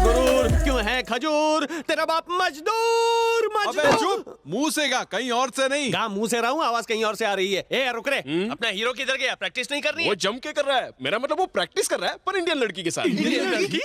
गुरूर क्यों है खजूर, तेरा बाप मजदूर अबे चुप, मुंह से गा, कहीं और से नहीं। गा मुंह से रहा हूँ, आवाज कहीं और से आ रही है। ए रुक रे, अपना हीरो किधर गया? प्रैक्टिस नहीं करनी है? वो जम के कर रहा है। मेरा मतलब वो प्रैक्टिस कर रहा है, पर इंडियन लड़की के साथ। इंडियन लड़की?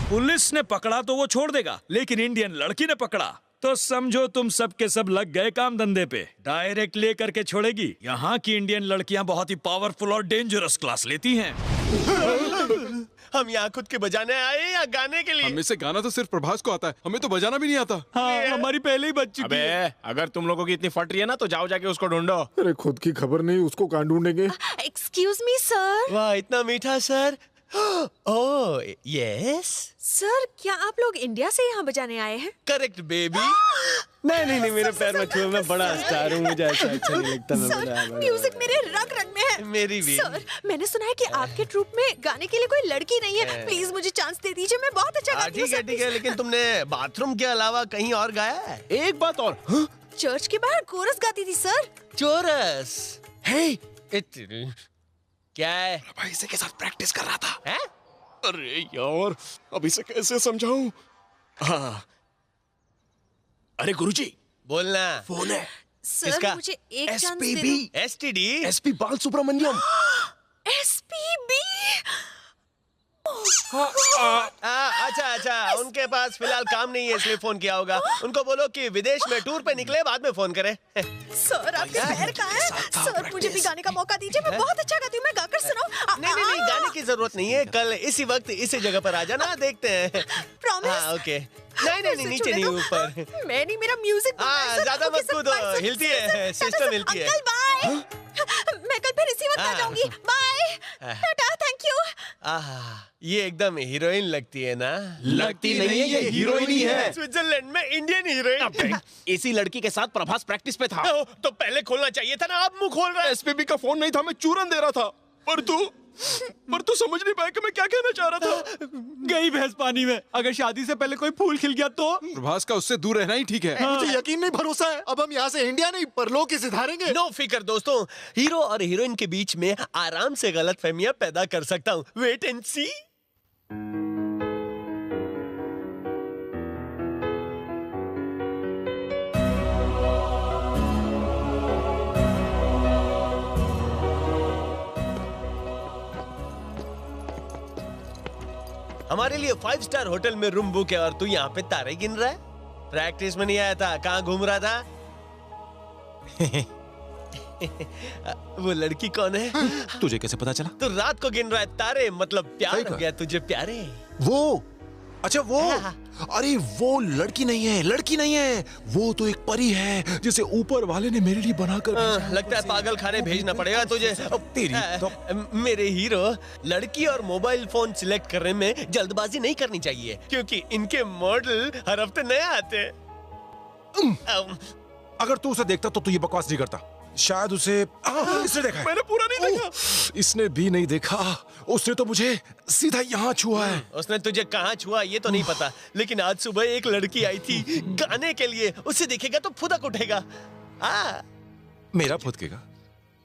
पुलिस ने पकड़ा तो वो छोड़ देगा, लेकिन इंडियन लड़की ने पकड़ा तो समझो तुम सब के सब लग गए काम धंधे पे। डायरेक्ट ले करके छोड़ेगी। यहाँ की इंडियन लड़कियाँ बहुत ही पावरफुल और डेंजरस क्लास लेती हैं। हम यहाँ खुद के बजाने आए या गाने के लिए? हमें से गाना तो सिर्फ प्रभास को आता है, हमें तो बजाना भी नहीं आता। हाँ, हमारी पहले ही बज चुकी है। अबे अगर तुम लोगों की इतनी फट रही है ना, तो जाओ जाके उसको ढूंढो। अरे खुद की खबर नहीं, उसको कहाँ ढूंढेंगे? Excuse me sir. वाह इतना मीठा सर। ओह यस सर, क्या आप लोग इंडिया से यहाँ बजाने आए हैं? Correct baby. नहीं मेरे पैर मत छुओ, मैं बड़ा स्टार हूँ, मुझे ऐसा अच्छा नहीं लगता। मैं सर, म्यूजिक मेरे रग रग में है। मेरी भी। सर, मैंने सुना है कि आपके ट्रूप में गाने के लिए कोई लड़की नहीं है। प्लीज मुझे चांस दे दीजिए, मैं बहुत अच्छा गाती हूँ। ठीक है, लेकिन तुमने बाथरूम के अलावा कहीं और गाया है? एक बात और, चर्च के बाहर कोरस गाती थी सर। चोरस? हे क्या है? भाई से के साथ प्रैक्टिस कर रहा था। हैं? अरे यार, अब इसे कैसे समझाऊं? हाँ, अरे गुरुजी, बोलना। फोन है। सर किसका? मुझे एक चांस दे SPB, दो। STD? SP बाल सुब्रमण्यम। SPB। अच्छा, उनके पास फिलहाल काम नहीं है इसलिए फोन किया होगा। उनको बोलो कि विदेश में टूर पे निकले, बाद में फोन करें। सर आपके पैर कहाँ हैं? सर मुझे भी गाने का मौका दीजिए, मैं बहुत अच्छा गाती हूँ, मैं गाकर सुनाऊं। नहीं, गाने की जरूरत नहीं है। कल इसी वक्त इसी जगह पर आ जाना, देखते हैं। प्रॉमिस? हाँ ओके। नहीं, नीचे नहीं, ऊपर। मैं नहीं, मेरा म्यूजिक। हाँ ज्यादा मत कूदो, हिलती है, सिस्टम हिलती है। Uncle bye. मैं कल फिर इसी वक्त आ जाऊंगी। Bye tata, thank you. ये एकदम हीरोइन लगती है ना? लगती नहीं है, ये हीरोइन ही है। स्विट्जरलैंड में इंडियन हीरोइन। इसी लड़की के साथ प्रभास प्रैक्टिस पे था। तो पहले खोलना चाहिए था ना, आप मुंह खोल रहे हैं। SPB का फोन नहीं था, मैं चूरन दे रहा था। पर तू समझ नहीं पाया कि मैं क्या कहना चाह रहा था। गई भैंस पानी में। अगर शादी से पहले कोई फूल खिल गया तो? प्रभास का उससे दूर रहना ही ठीक है। मुझे यकीन नहीं, भरोसा है। अब हम यहाँ से इंडिया नहीं, परलोक की सिधारेंगे। नो फिकर दोस्तों, हीरो और हीरोइन के बीच में आराम से गलतफहमियां पैदा कर सकता हूँ। वेट एंड सी। हमारे लिए 5 स्टार होटल में रूम बुक है और तू यहाँ पे तारे गिन रहा है? प्रैक्टिस में नहीं आया था, कहाँ घूम रहा था? वो लड़की कौन है? तुझे कैसे पता चला? तू रात को गिन रहा है तारे, मतलब प्यार हो गया तुझे प्यारे। वो अच्छा वो अरे वो लड़की नहीं है, लड़की नहीं है, वो तो एक परी है जिसे ऊपर वाले ने मेरे लिए बनाकर भेजा है। लगता है पागल खाने भेजना पड़ेगा तुझे। तेरी तो मेरे हीरो, लड़की और मोबाइल फोन सिलेक्ट करने में जल्दबाजी नहीं करनी चाहिए, क्योंकि इनके मॉडल हर हफ्ते नए आते हैं। अगर तू उसे देखता तो तू ये बकवास नहीं करता। शायद उसे इसने देखा है। मैंने पूरा नहीं देखा। इसने भी नहीं देखा, उसने तो मुझे सीधा यहाँ छुआ है। उसने तुझे कहाँ छुआ ये तो नहीं पता, लेकिन आज सुबह एक लड़की आई थी गाने के लिए। उसे देखेगा तो फुदक उठेगा। मेरा फुदकेगा?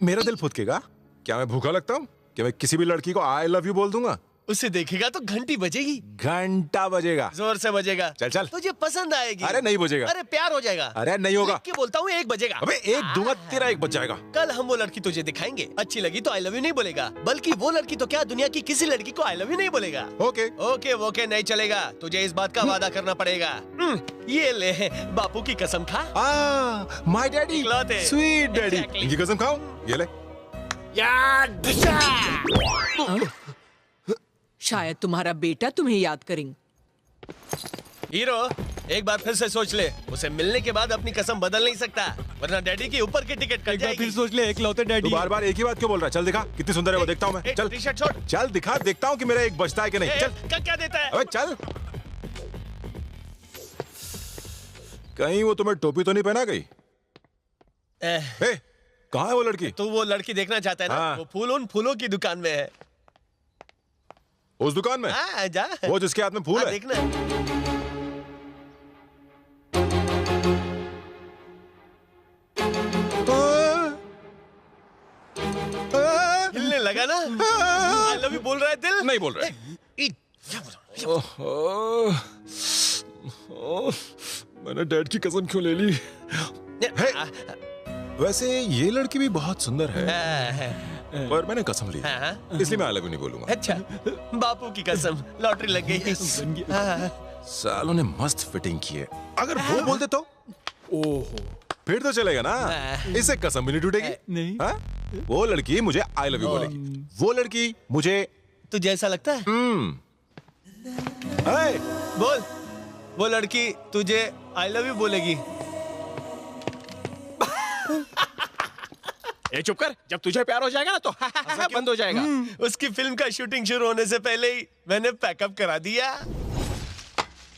मेरा दिल फुदकेगा? क्या मैं भूखा लगता हूँ? क्या मैं किसी भी लड़की को आई लव यू बोल दूंगा? उसे देखेगा तो घंटी बजेगी। घंटा बजेगा, जोर से बजेगा। चल तुझे पसंद आएगी। अरे नहीं बजेगा। अरे प्यार हो जाएगा। अरे नहीं होगा। क्या बोलता हूँ, 1 बजेगा। अबे 1 दूंगा, तेरा 1 बज जाएगा। कल हम वो लड़की तुझे दिखाएंगे। अच्छी लगी तो आई लव यू नहीं बोलेगा, बल्कि वो लड़की तो क्या दुनिया की किसी लड़की को आई लव यू नहीं बोलेगा। ओके नहीं चलेगा, तुझे इस बात का वादा करना पड़ेगा। ये ले बापू की कसम खा। My daddy, sweet daddy. इनकी कसम खाओ, ये ले। शायद तुम्हारा बेटा तुम्हें याद करेंगे। हीरो, एक बार फिर से सोच ले। उसे मिलने के बाद अपनी कसम बदल नहीं सकता, वरना डैडी की ऊपर की टिकट कट जाएगी। फिर सोच ले, एकलौते डैडी। तू बार-बार एक ही बात क्यों बोल रहा है? चल दिखा कितनी सुंदर है वो, देखता हूँ मैं। चल टी-शर्ट छोड़। चल दिखा, देखता हूँ कि मेरा 1 बचता है कि नहीं। चल। क्या देता है? अबे चल। कहीं वो तुम्हें टोपी तो नहीं पहना गई? कहाँ है वो लड़की? तू वो लड़की देखना चाहता है ना? वो फूल उन फूलों की दुकान में है। उस दुकान में? जा। वो जिसके हाथ में फूल है? देखना। हिलने लगा ना? आई लव यू बोल रहा है दिल? नहीं बोल रहा है। मैंने डैड की कसम क्यों ले ली? वैसे ये लड़की भी बहुत सुंदर है, पर मैंने कसम ली, इसलिए मैं आई लव यू नहीं बोलूंगा। अच्छा, बापू की कसम, लॉटरी लग गई। सालों ने मस्त फिटिंग की है। अगर वो बोल दे तो ओहो, फिर तो चलेगा ना, इससे कसम भी नहीं टूटेगी। नहीं। हाँ? वो लड़की मुझे आई लव यू बोलेगी, वो लड़की मुझे। तुझे ऐसा लगता है? hey! बोल, वो लड़की तुझे आई लव यू बोलेगी। ए चुप कर, जब तुझे प्यार हो जाएगा ना तो बंद हो जाएगा। उसकी फिल्म का शूटिंग शुरू होने से पहले ही मैंने पैकअप करा दिया।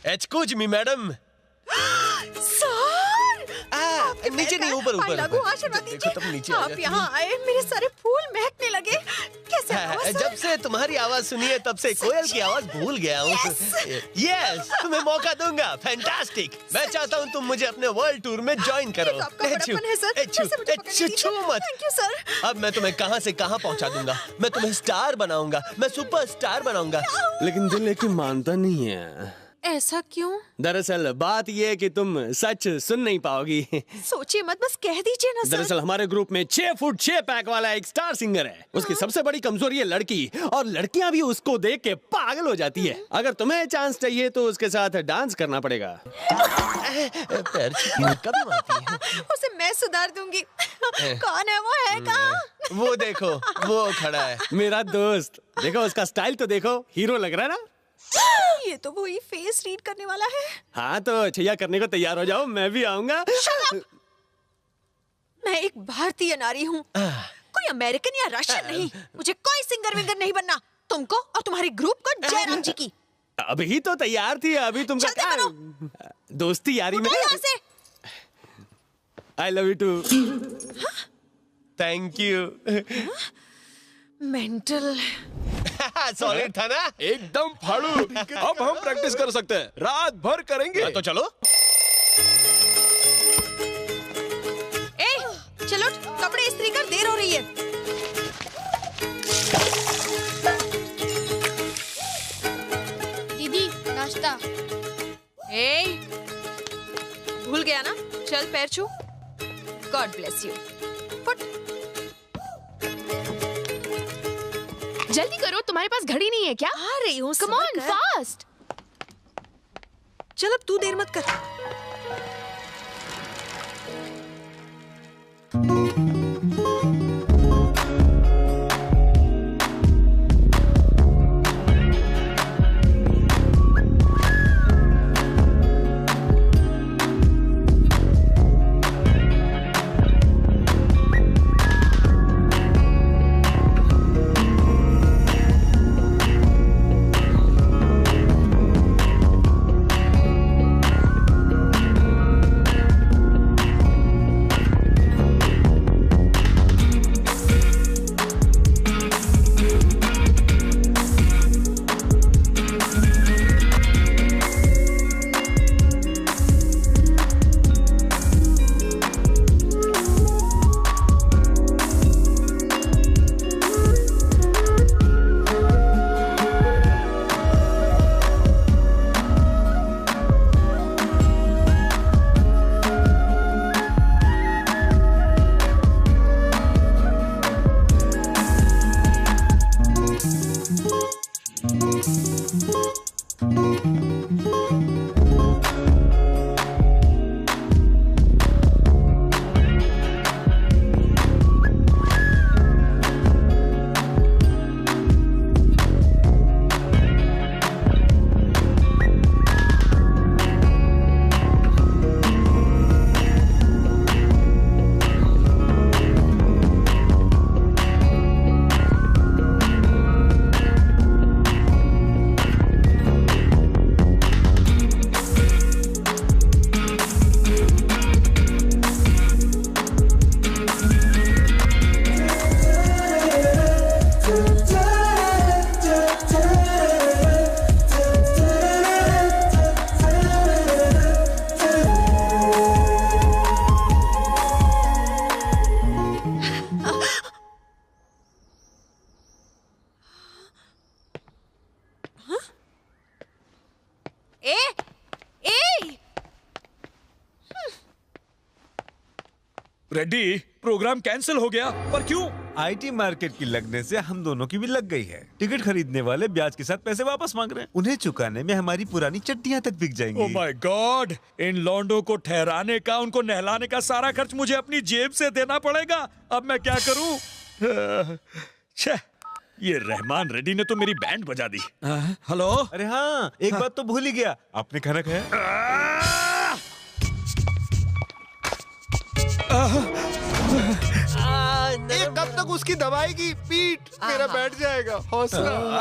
Excuse me madam. नीचे नहीं, ऊपर ऊपर। आशीर्वाद देखो तब नीचे दीजिए। आ आप जाती यहाँ आए, मेरे सारे फूल महकने लगे। कैसे आवाज़, सर? जब से तुम्हारी आवाज सुनी है तब से कोयल की आवाज भूल गया हूँ। यस, तुम्हें मौका दूंगा। फैंटास्टिक। मैं चाहता हूँ तुम मुझे अपने वर्ल्ड टूर में ज्वाइन करो। ये तो आपका बड़प्पन है, सर। कैसे मुझे पकड़ने दीजिए? मत। Thank you, sir. अब मैं तुम्हें कहां से कहां पहुंचा दूंगा। मैं तुम्हें स्टार बनाऊंगा, मैं सुपर स्टार बनाऊंगा। लेकिन दिल लेकिन मानता नहीं है। ऐसा क्यों? दरअसल बात यह है कि तुम सच सुन नहीं पाओगी। सोचिए मत, बस कह दीजिए ना, सर। दरअसल हमारे ग्रुप में 6 फुट 6 पैक वाला एक स्टार सिंगर है। उसकी सबसे बड़ी कमजोरी है लड़की, और लड़कियां भी उसको देख के पागल हो जाती है। अगर तुम्हें चांस चाहिए तो उसके साथ डांस करना पड़ेगा। पैर कभी मारती है। उसे मैं सुधार दूंगी। कौन है वो, है कहाँ? वो देखो, वो खड़ा है, मेरा दोस्त। देखो उसका स्टाइल तो देखो, हीरो लग रहा है ना। ये तो वही फेस रीड करने वाला है। हाँ तो छैया करने को तैयार हो जाओ, मैं भी आऊंगा। मैं एक भारतीय नारी हूँ, कोई अमेरिकन या रशियन नहीं। मुझे कोई सिंगर विंगर नहीं बनना। तुमको और तुम्हारे ग्रुप को जयराम जी की। अभी तो तैयार थी, अभी तुमका जल्दी क्या करो। दोस्ती यारी में। यहाँ से। I love you too. Thank you. Mental. Solid था ना? एकदम फाड़ू। अब हम प्रैक्टिस कर सकते हैं, रात भर करेंगे। तो चलो। ए, चलो कपड़े इस्त्री कर, देर हो रही है। दीदी नाश्ता। ए, भूल गया ना? चल पैर छू। God bless you. फुट। जल्दी करो, तुम्हारे पास घड़ी नहीं है क्या? आ रही हूँ। Come on fast. चल अब तू देर मत कर। रेड्डी, प्रोग्राम कैंसिल हो गया, पर क्यों? आईटी मार्केट की लगने से हम दोनों की भी लग गई है। टिकट खरीदने वाले ब्याज के साथ पैसे वापस मांग रहे हैं। उन्हें चुकाने में हमारी पुरानी चड्डियां तक बिक जाएंगी। ओह माय गॉड, इन लौंडों को ठहराने का, उनको नहलाने का सारा खर्च मुझे अपनी जेब से देना पड़ेगा। अब मैं क्या करूं? छे, ये रहमान रेड्डी ने तो मेरी बैंड बजा दी। हेलो? अरे हाँ, एक बात तो भूल ही गया, आपने खाना खाया? ये कब तक उसकी दवाई की पीठ मेरा बैठ जाएगा। हौसला।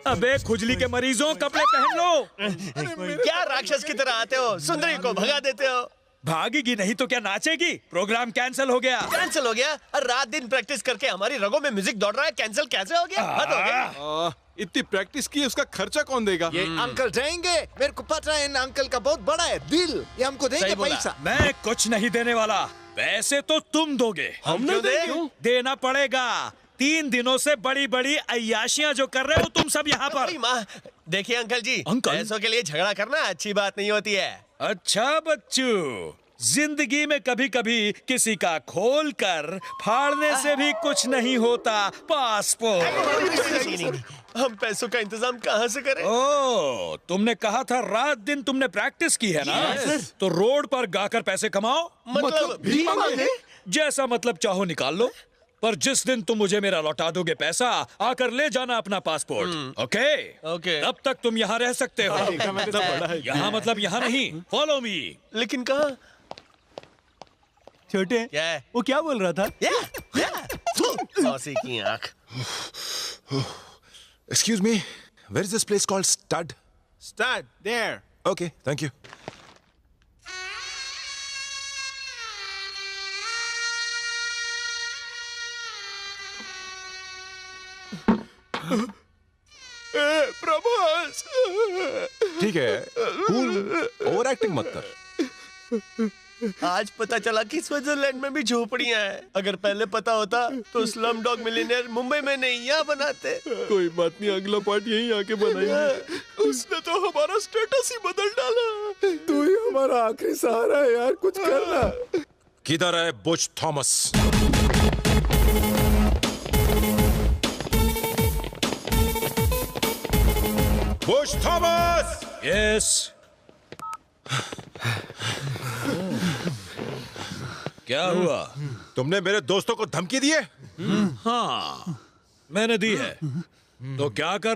अबे खुजली के मरीजों, कपड़े पहन लो। क्या राक्षस की तरह आते हो, सुंदरी को भगा देते हो। भागेगी नहीं तो क्या नाचेगी? प्रोग्राम कैंसिल हो गया। कैंसिल हो गया? और रात दिन प्रैक्टिस करके हमारी रगों में म्यूजिक दौड़ रहा है, कैंसिल कैसे हो गया? हद हो गई। इतनी प्रैक्टिस की, उसका खर्चा कौन देगा? ये अंकल देंगे। मेरे को पता है इन अंकल का बहुत बड़ा है दिल। ये हमको देंगे पैसा। मैं कुछ नहीं देने वाला, पैसे तो तुम दोगे। हम क्यों दें? देना पड़ेगा। 3 दिनों से बड़ी बड़ी अय्याशियां जो कर रहे हो तुम सब यहाँ पर। अरे माँ, देखिए अंकल जी, अंकल? पैसों के लिए झगड़ा करना अच्छी बात नहीं होती है। अच्छा बच्चू, जिंदगी में कभी कभी किसी का खोल कर फाड़ने से भी कुछ नहीं होता। पासपोर्ट। हम पैसों का इंतजाम कहाँ से करें? ओ, तुमने कहा था रात दिन तुमने प्रैक्टिस की है ना? तो रोड पर गाकर पैसे कमाओ। मतलब भीख मांगे? जैसा मतलब चाहो निकाल लो, पर जिस दिन तुम मुझे मेरा लौटा दोगे पैसा, आकर ले जाना अपना पासपोर्ट। ओके? ओके। तब तक तुम यहाँ रह सकते हो। यहाँ मतलब यहाँ नहीं। Follow me. लेकिन कहाँ? छोटे, क्या है? वो क्या बोल रहा था? मौसी की आँख। Excuse me, where is this place called Stud? Stud, there. Okay, thank you. Prabhas, ठीक है, कूल, ओवर एक्टिंग मत कर। आज पता चला कि स्विट्जरलैंड में भी झोपड़ियां हैं। अगर पहले पता होता तो स्लम डॉग मिलियनेयर मुंबई में नहीं यहाँ बनाते। कोई बात नहीं, अगला पार्ट यहीं आके बनाएंगे। उसने तो हमारा स्टेटस ही बदल डाला। तू ही हमारा आखिरी सहारा है यार, कुछ करना। किधर है Butch Thomas? Butch Thomas! Yes. क्या हुआ? तुमने मेरे दोस्तों को धमकी दी है? हाँ, मैंने दी है। तो क्या कर